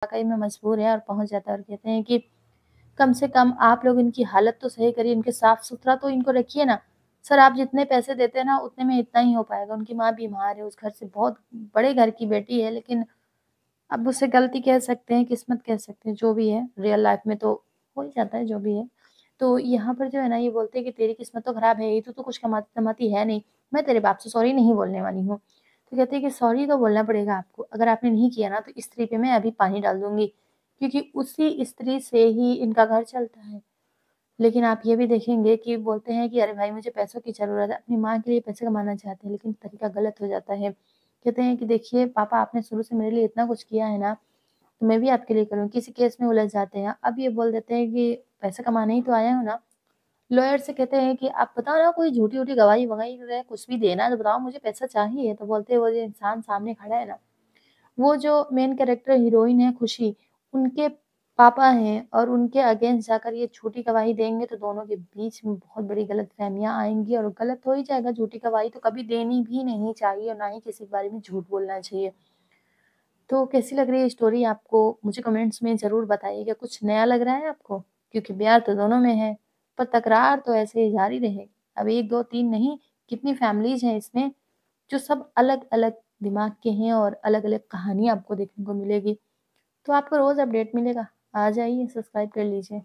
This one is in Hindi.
वाक़ई में मजबूर है और पहुँच जाता है और कहते हैं कि कम से कम आप लोग इनकी हालत तो सही करिए, इनके साफ-सुथरा तो इनको रखिए ना। सर आप जितने पैसे देते हैं ना उतने में इतना ही हो पाएगा। उनकी माँ बीमार है, उस घर से बहुत बड़े घर की बेटी है, लेकिन अब उसे गलती कह सकते हैं, किस्मत कह सकते हैं, जो भी है, रियल लाइफ़ में तो हो ही जाता है जो भी है। तो यहाँ पर जो है ना ये बोलते हैं कि तेरी किस्मत तो खराब है ही, तू तो कुछ कमाती-धमाती है नहीं, मैं तेरे बाप से सॉरी नहीं बोलने वाली हूँ। तो कहते हैं कि सॉरी तो बोलना पड़ेगा आपको, अगर आपने नहीं किया ना तो स्त्री पे मैं अभी पानी डाल दूँगी, क्योंकि उसी स्त्री से ही इनका घर चलता है। लेकिन आप ये भी देखेंगे कि बोलते हैं कि अरे भाई मुझे पैसों की ज़रूरत है, अपनी माँ के लिए पैसे कमाना चाहते हैं, लेकिन तरीका गलत हो जाता है। कहते हैं कि देखिए पापा आपने शुरू से मेरे लिए इतना कुछ किया है ना, तो मैं भी आपके लिए करूँ। किसी केस में उलझ जाते हैं। अब ये बोल देते हैं कि पैसे कमाने ही तो आया हूँ ना। लॉयर से कहते हैं कि आप बताओ ना कोई झूठी-वूठी गवाही-ववाही वगैरह कुछ भी देना है तो बताओ मुझे पैसा चाहिए। तो बोलते हैं वो जो इंसान सामने खड़ा है ना, वो जो मेन कैरेक्टर हीरोइन है खुशी, उनके पापा हैं और उनके अगेंस्ट जाकर ये झूठी गवाही देंगे तो दोनों के बीच में बहुत बड़ी गलतफ़हमियाँ आएँगी और गलत हो ही जाएगा। झूठी गवाही तो कभी देनी भी नहीं चाहिए और ना ही किसी के बारे में झूठ बोलना चाहिए। तो कैसी लग रही है स्टोरी आपको? मुझे कमेंट्स में ज़रूर बताइएगा। कुछ नया लग रहा है आपको? क्योंकि प्यार तो दोनों में है, पर तकरार तो ऐसे ही जारी रहेगी। अब 1, 2, 3 नहीं, कितनी फैमिलीज़ हैं इसमें, जो सब अलग-अलग दिमाग के हैं और अलग-अलग कहानी आपको देखने को मिलेगी। तो आपको रोज़ अपडेट मिलेगा। आ जाइए, सब्सक्राइब कर लीजिए।